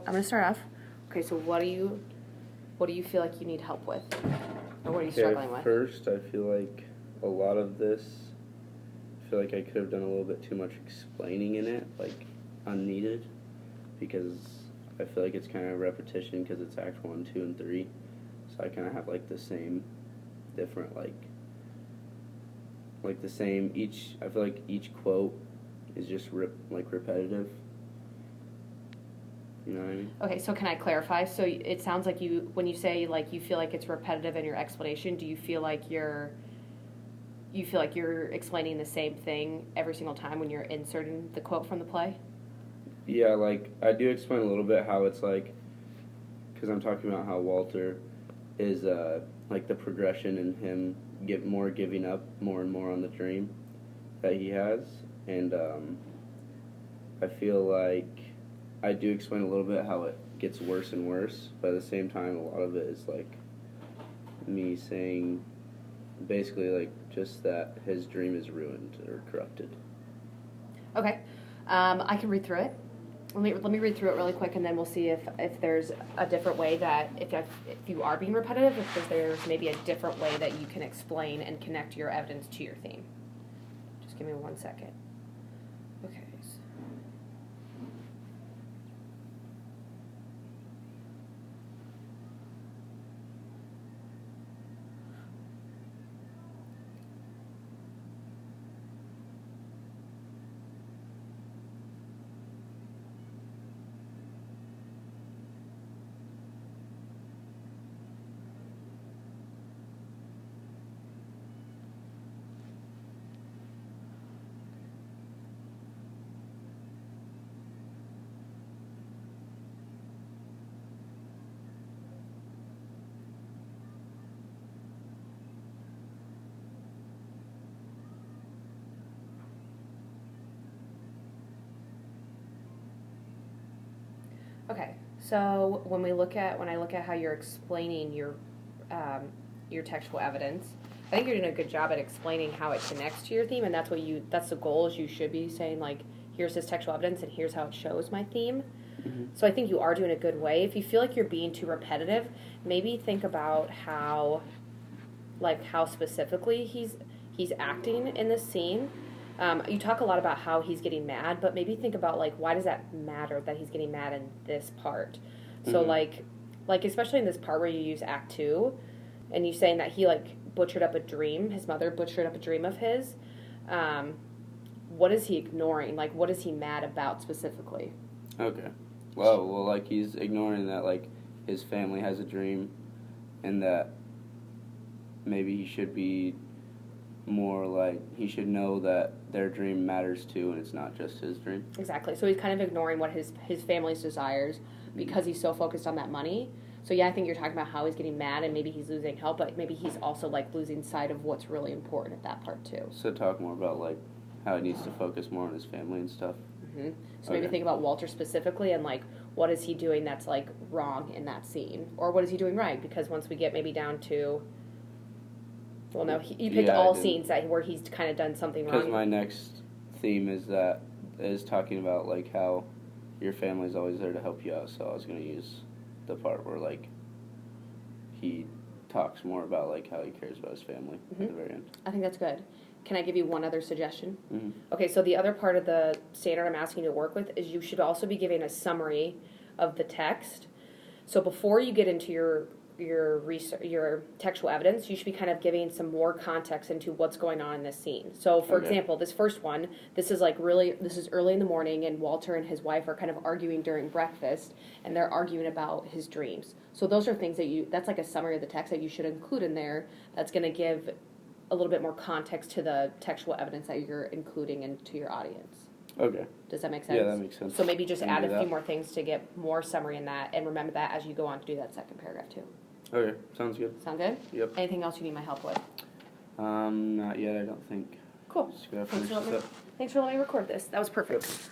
I'm going to start off. Okay, so what do you feel like you need help with? Or what are you struggling with? First, I feel like a lot of this, I feel like I could have done a little bit too much explaining in it, like unneeded, because I feel like it's kind of repetition because it's Act 1, 2, and 3. So I kind of have like the same, different, like the same, I feel like each quote is just repetitive. You know what I mean? Okay, so can I clarify? So it sounds like when you say like you feel like it's repetitive in your explanation, do you feel like you're explaining the same thing every single time when you're inserting the quote from the play? Yeah, like I do explain a little bit how it's like, because I'm talking about how Walter is like the progression in him giving up more and more on the dream that he has, and I feel like I do explain a little bit how it gets worse and worse, but at the same time, a lot of it is like me saying basically like just that his dream is ruined or corrupted. Okay, I can read through it. Let me read through it really quick, and then we'll see if there's a different way that if you are being repetitive, if there's maybe a different way that you can explain and connect your evidence to your theme. Just give me 1 second. Okay. Okay, so when I look at how you're explaining your textual evidence, I think you're doing a good job at explaining how it connects to your theme, and that's the goal. Is you should be saying like, here's this textual evidence, and here's how it shows my theme. Mm-hmm. So I think you are doing a good way. If you feel like you're being too repetitive, maybe think about how specifically he's acting in this scene. You talk a lot about how he's getting mad, but maybe think about, like, why does that matter that he's getting mad in this part? So, mm-hmm. like especially in this part where you use Act 2, and you saying that he, like, butchered up a dream, his mother butchered up a dream of his, what is he ignoring? Like, what is he mad about specifically? Okay. Well, like, he's ignoring that, like, his family has a dream, and that maybe he should be more like, he should know that their dream matters too, and it's not just his dream. Exactly. So he's kind of ignoring what his family's desires because he's so focused on that money. So yeah, I think you're talking about how he's getting mad and maybe he's losing help, but maybe he's also like losing sight of what's really important at that part too. So talk more about like how he needs to focus more on his family and stuff. Mm-hmm. So maybe think about Walter specifically and like what is he doing that's like wrong in that scene, or what is he doing right? Because once we get maybe down to, well, no, you picked all scenes where he's kind of done something wrong. Because my next theme is talking about like how your family's always there to help you out. So I was gonna use the part where like he talks more about like how he cares about his family at the very end. I think that's good. Can I give you one other suggestion? Mm-hmm. Okay, so the other part of the standard I'm asking you to work with is you should also be giving a summary of the text. So before you get into your textual evidence, you should be kind of giving some more context into what's going on in this scene. So, for example, this first one, this is early in the morning, and Walter and his wife are kind of arguing during breakfast, and they're arguing about his dreams. So those are things that's like a summary of the text that you should include in there. That's going to give a little bit more context to the textual evidence that you're including into your audience. Okay. Does that make sense? Yeah, that makes sense. So maybe just add a few more things to get more summary in that, and remember that as you go on to do that second paragraph too. Okay, sounds good. Sound good? Yep. Anything else you need my help with? Not yet, I don't think. Cool. Just gotta finish this up. Thanks for letting me record this. That was perfect. Yep.